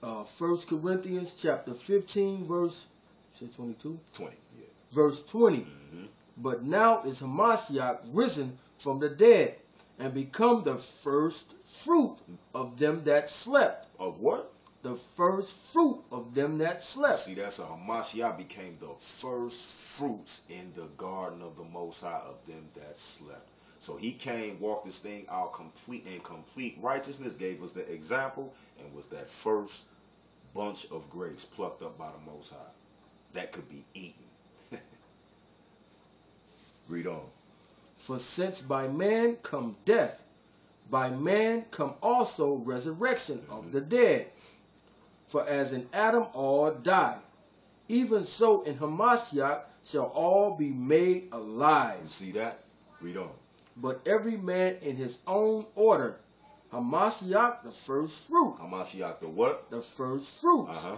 1 Corinthians chapter 15, verse 22? 20, yeah. Verse 20. Mm-hmm. But now is Hamashiach risen from the dead and become the first fruit of them that slept. Of what? The first fruit of them that slept. See, that's a Hamashiach became the first fruits in the garden of the Most High of them that slept. So he came, walked this thing out in complete righteousness, gave us the example, and was that first bunch of grapes plucked up by the Most High that could be eaten. Read on. For since by man come death, by man come also resurrection of the dead. For as in Adam all die, even so in Hamashiach shall all be made alive. You see that? Read on. But every man in his own order. Hamashiach the first fruit. Hamashiach the what? The first fruits. Uh-huh.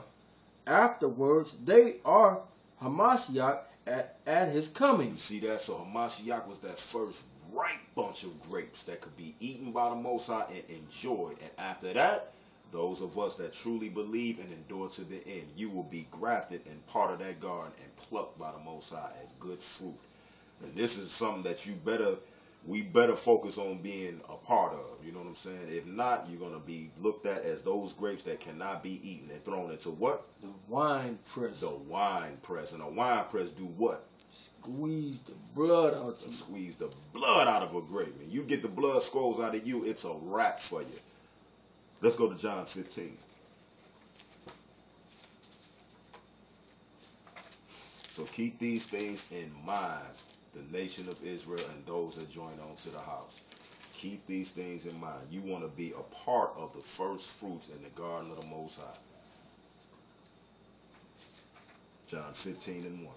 Afterwards they are Hamashiach at his coming. You see that? So Hamashiach was that first ripe bunch of grapes that could be eaten by the Most High and enjoyed. And after that, those of us that truly believe and endure to the end, you will be grafted and part of that garden and plucked by the Most High as good fruit. And this is something that we better focus on being a part of. You know what I'm saying? If not, you're going to be looked at as those grapes that cannot be eaten and thrown into what? The wine press. The wine press. And a wine press do what? Squeeze the blood out of you. Squeeze the blood out of a grape. And you get the blood scrolls out of you, it's a wrap for you. Let's go to John 15. So keep these things in mind, the nation of Israel and those that join on to the house. Keep these things in mind. You want to be a part of the first fruits in the garden of the Most High. John 15 and 1.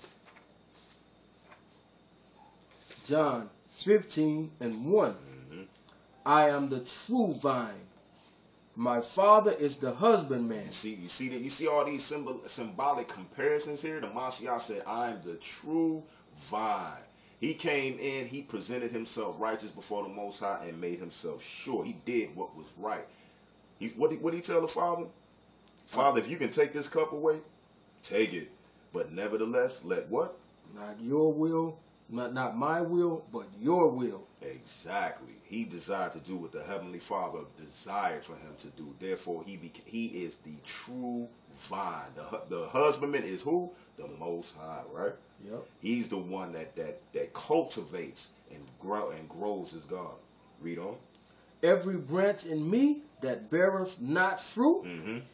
John 15 and 1. Mm-hmm. I am the true vine. My Father is the husbandman. You see all these symbolic comparisons here? The Mashiach said, I am the true vine. He came in, he presented himself righteous before the Most High and made himself sure. He did what was right. What did he tell the Father? Father, if you can take this cup away, take it. But nevertheless, let what? Not your will, not my will, but your will. Exactly. He desired to do what the Heavenly Father desired for him to do. Therefore, he is the true vine. The husbandman is who? The Most High, right? Yep. He's the one that cultivates and grows his garden. Read on. Every branch in me that beareth not fruit,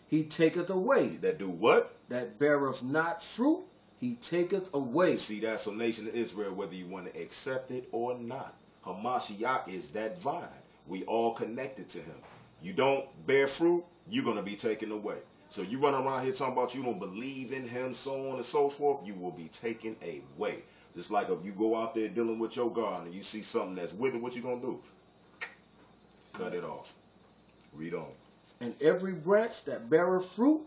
he taketh away. That do what? That beareth not fruit, he taketh away. See, that's a nation of Israel, whether you want to accept it or not. Hamashiach is that vine. We all connected to him. You don't bear fruit, you're going to be taken away. So you run around here talking about you don't believe in him, so on and so forth, you will be taken away. Just like if you go out there dealing with your garden and you see something that's withered, what you going to do? Cut it off. Read on. And every branch that beareth fruit,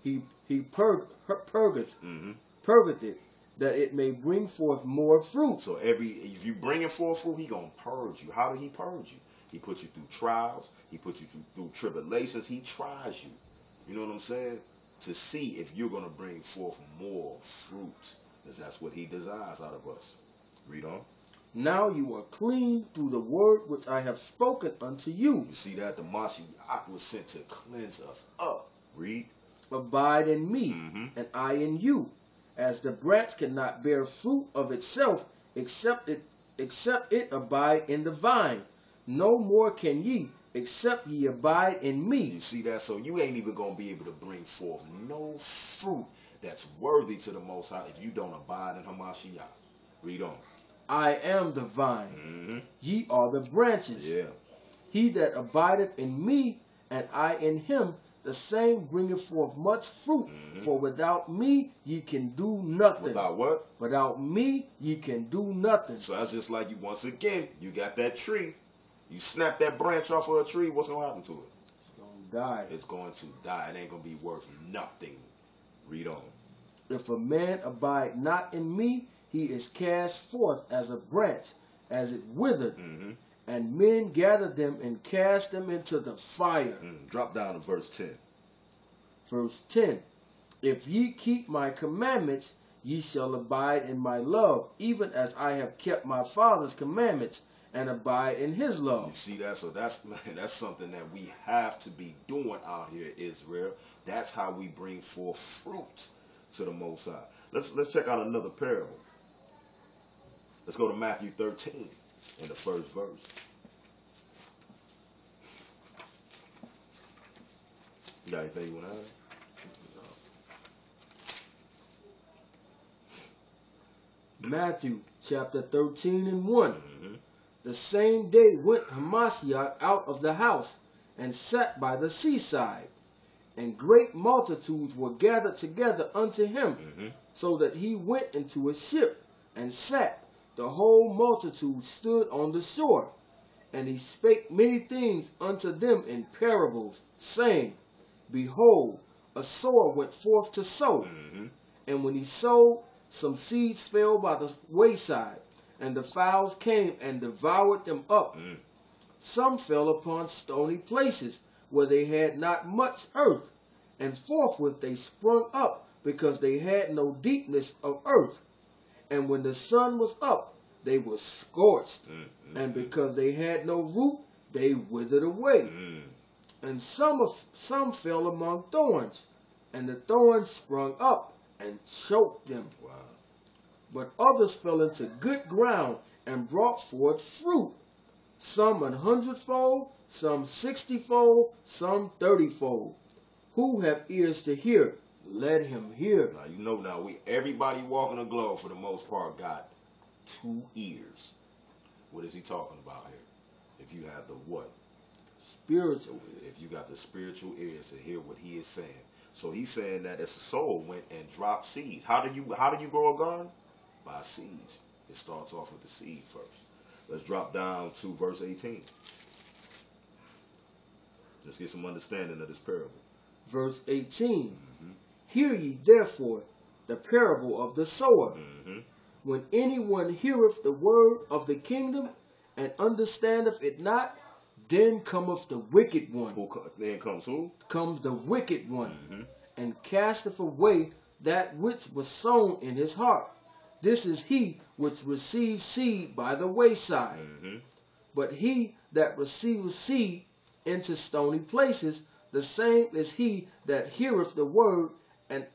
he purgeth it, that it may bring forth more fruit. So if you bringing forth fruit, he gonna purge you. How did he purge you? He puts you through trials. He puts you through tribulations. He tries you. You know what I'm saying? To see if you're gonna bring forth more fruit, because that's what he desires out of us. Read on. Now you are clean through the word which I have spoken unto you. You see that? The Mashiach was sent to cleanse us up. Read. Abide in me, and I in you. As the branch cannot bear fruit of itself, except it abide in the vine. No more can ye, except ye abide in me. You see that? So you ain't even going to be able to bring forth no fruit that's worthy to the Most High if you don't abide in Hamashiach. Read on. I am the vine. Ye are the branches. Yeah. He that abideth in me, and I in him, the same bringeth forth much fruit. For without me, ye can do nothing. Without what? Without me, ye can do nothing. So that's just like you, once again, you got that tree. You snap that branch off of a tree, what's going to happen to it? It's going to die. It's going to die. It ain't going to be worth nothing. Read on. If a man abide not in me, he is cast forth as a branch, as it withered. And men gather them and cast them into the fire. Drop down to verse 10. Verse 10. If ye keep my commandments, ye shall abide in my love, even as I have kept my Father's commandments and abide in his You love. see that? So that's something that we have to be doing out here, Israel. That's how we bring forth fruit to the Most High. Let's check out another parable. Let's go to Matthew 13 in the first verse. You got anything you want to add? Matthew chapter 13 and 1. The same day went Hamashiach out of the house and sat by the seaside, and great multitudes were gathered together unto him, so that he went into a ship and sat. The whole multitude stood on the shore, and he spake many things unto them in parables, saying, Behold, a sower went forth to sow, and when he sowed, some seeds fell by the wayside, and the fowls came and devoured them up. Some fell upon stony places, where they had not much earth, and forthwith they sprung up, because they had no deepness of earth. And when the sun was up, they were scorched, and because they had no root, they withered away. And some fell among thorns, and the thorns sprung up and choked them. Wow. But others fell into good ground and brought forth fruit, some 100-fold, some 60-fold, some 30-fold. Who have ears to hear, let him hear. Now you know everybody walking the globe for the most part got 2 ears. What is he talking about here? If you have the what? Spiritual. If you got the spiritual ears to hear what he is saying. So he's saying that as a soul went and dropped seeds. How do you grow a garden? By seeds. It starts off with the seed first. Let's drop down to verse 18. Just get some understanding of this parable. Verse 18. Hear ye therefore the parable of the sower. When anyone heareth the word of the kingdom and understandeth it not, then cometh the wicked one. Then comes who? Comes the wicked one, and casteth away that which was sown in his heart. This is he which receives seed by the wayside. But he that receiveth seed into stony places, the same is he that heareth the word, and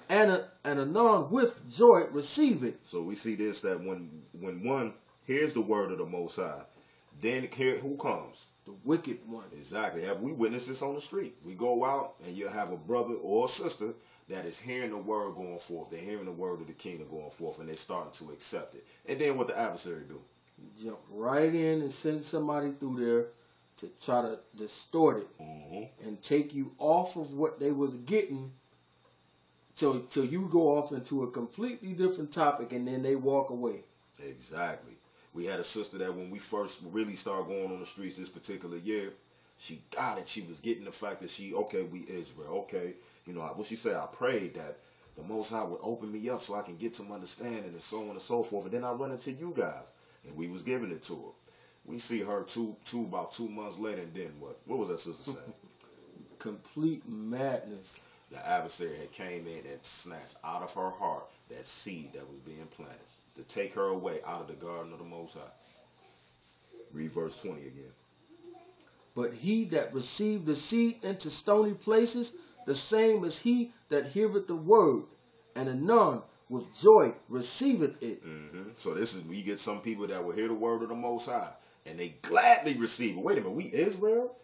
anon with joy receive it. So we see this, that when one hears the word of the Most High, then who comes? The wicked one. Exactly. Have we witnessed this on the street? We go out and you have a brother or a sister that is hearing the word going forth. They're hearing the word of the kingdom going forth, and they're starting to accept it. And then what the adversary do? Jump right in and send somebody through there to try to distort it and take you off of what they was getting till you go off into a completely different topic, and then they walk away. Exactly. We had a sister that when we first really started going on the streets this particular year, she got it. She was getting the fact that we Israel. Okay. You know, what she said, I prayed that the Most High would open me up so I can get some understanding and so on and so forth. And then I run into you guys, and we was giving it to her. We see her about 2 months later, and then what? What was that sister saying? Complete madness. The adversary had came in and snatched out of her heart that seed that was being planted to take her away out of the garden of the Most High. Read verse 20 again. But he that received the seed into stony places, the same as he that heareth the word, and anon with joy receiveth it. So this is, we get some people that will hear the word of the Most High, and they gladly receive it. Wait a minute, we Israel?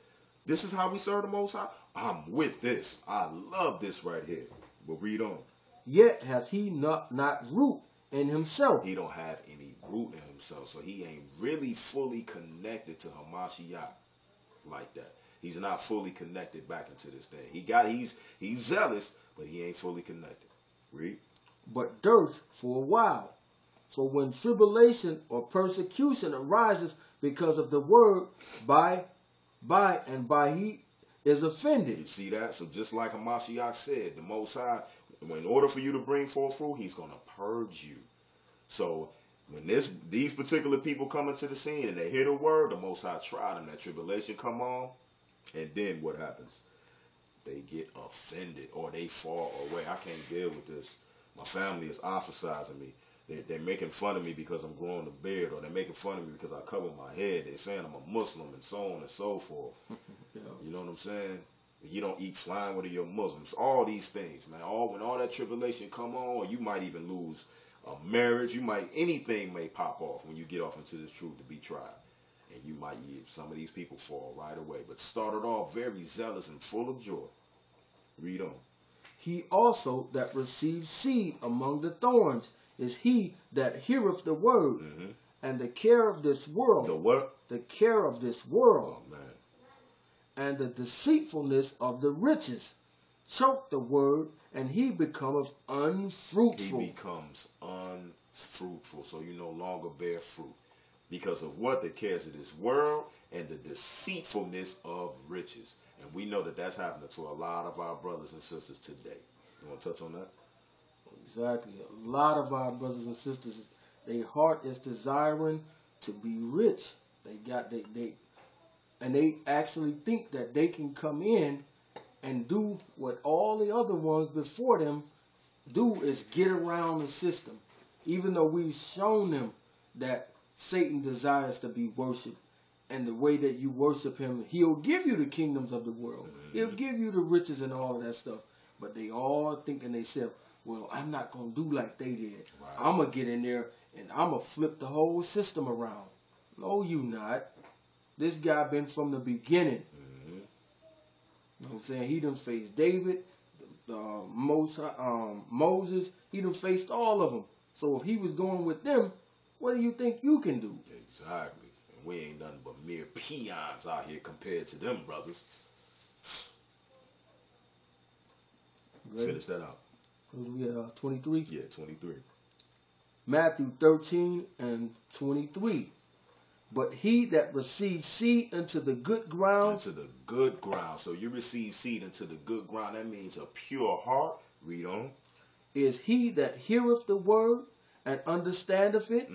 This is how we serve the Most High? I'm with this. I love this right here. But read on. Yet hath he not root in himself. He don't have any root in himself, so he ain't really fully connected to Hamashiach like that. He's not fully connected back into this thing. He's zealous, but he ain't fully connected. Read. But dearth for a while. For when tribulation or persecution arises because of the word, by he is offended. You see that? So just like Hamashiach said, the Most High, in order for you to bring forth fruit, he's going to purge you. So when these particular people come into the scene and they hear the word, the Most High try them. That tribulation come on, and then what happens? they get offended or they fall away. I can't deal with this. My family is ostracizing me. They're making fun of me because I'm growing a beard, or they're making fun of me because I cover my head. They're saying I'm a Muslim, and so on and so forth. Yeah. You know what I'm saying? You don't eat swine, whether you're Muslims. All these things, man. When all that tribulation come on, you might even lose a marriage. Anything may pop off when you get off into this truth to be tried. And some of these people fall right away. But started off very zealous and full of joy. Read on. He also that receives seed among the thorns is he that heareth the word, and the care of this world. The what? The care of this world. Oh, man. And the deceitfulness of the riches choke the word, and he becometh unfruitful. He becomes unfruitful, so you no longer bear fruit. Because of what? The cares of this world and the deceitfulness of riches. And we know that that's happening to a lot of our brothers and sisters today. You want to touch on that? Exactly. A lot of our brothers and sisters, their heart is desiring to be rich. They actually think that they can come in and do what all the other ones before them do, is get around the system. Even though we've shown them that Satan desires to be worshipped, and the way that you worship him, he'll give you the kingdoms of the world. He'll give you the riches and all of that stuff. But they all thinking themselves, well, I'm not going to do like they did. Right. I'm going to get in there and I'm going to flip the whole system around. No, you not. This guy been from the beginning. You know what I'm saying? He done faced David, Moses. He done faced all of them. So if he was going with them, what do you think you can do? Exactly. And we ain't nothing but mere peons out here compared to them brothers. Ready? Finish that out. We at 23? Yeah, 23. Matthew 13 and 23. But he that receives seed into the good ground. Into the good ground. So you receive seed into the good ground. That means a pure heart. Read on. Is he that heareth the word and understandeth it,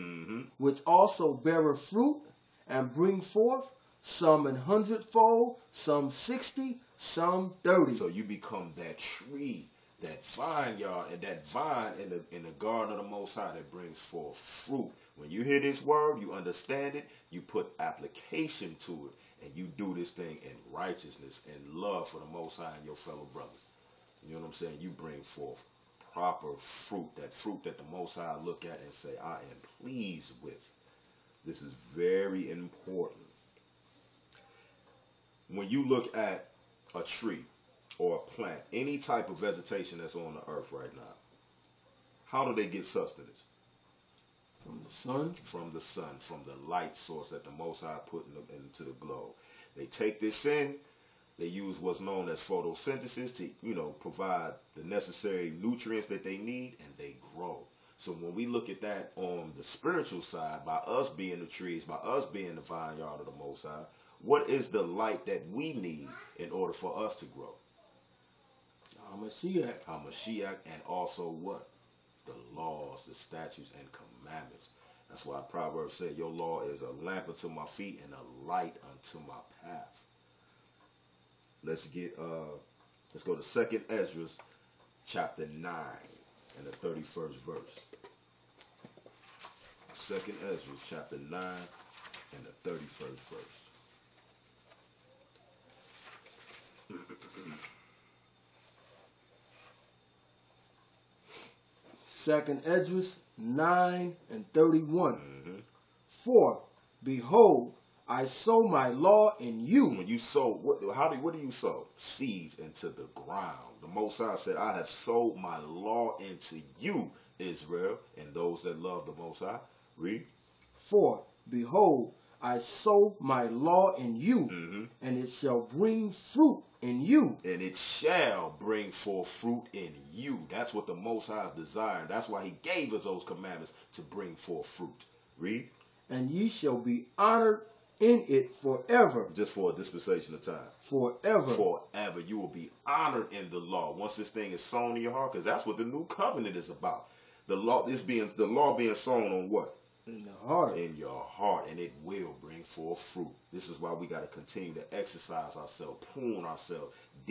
which also beareth fruit and bring forth some 100-fold, some 60, some 30. So you become that tree, that vineyard, and that vine in the garden of the Most High that brings forth fruit. When you hear this word, you understand it, you put application to it, and you do this thing in righteousness and love for the Most High and your fellow brother. You know what I'm saying? You bring forth proper fruit, that fruit that the Most High look at and say, I am pleased with. This is very important. When you look at a tree or a plant, any type of vegetation that's on the earth right now, how do they get sustenance? From the sun? From the sun, from the light source that the Most High put into the globe. They take this in, they use what's known as photosynthesis to, provide the necessary nutrients that they need, and they grow. So when we look at that on the spiritual side, by us being the trees, by us being the vineyard of the Most High, what is the light that we need in order for us to grow? HaMashiach. HaMashiach, and also what? The laws, the statutes, and commandments. That's why Proverbs said, your law is a lamp unto my feet and a light unto my path. Let's go to 2nd Ezra, chapter 9, and the 31st verse. 2nd Ezra, chapter 9, and the 31st verse. Second Ezra 9 and 31. For, behold, I sow my law in you. When you sow, what do you sow? Seeds into the ground. The Most High said, I have sowed my law into you, Israel, and those that love the Most High. Read. For, behold, I sow my law in you, and it shall bring fruit in you. And it shall bring forth fruit in you. That's what the Most High is desiring. That's why he gave us those commandments, to bring forth fruit. Read. And ye shall be honored in it forever. Just for a dispensation of time. Forever. Forever. You will be honored in the law. Once this thing is sown in your heart, because that's what the new covenant is about. The law being sown on what? In the heart. In your heart, and it will bring forth fruit. This is why we got to continue to exercise ourselves, prune ourselves,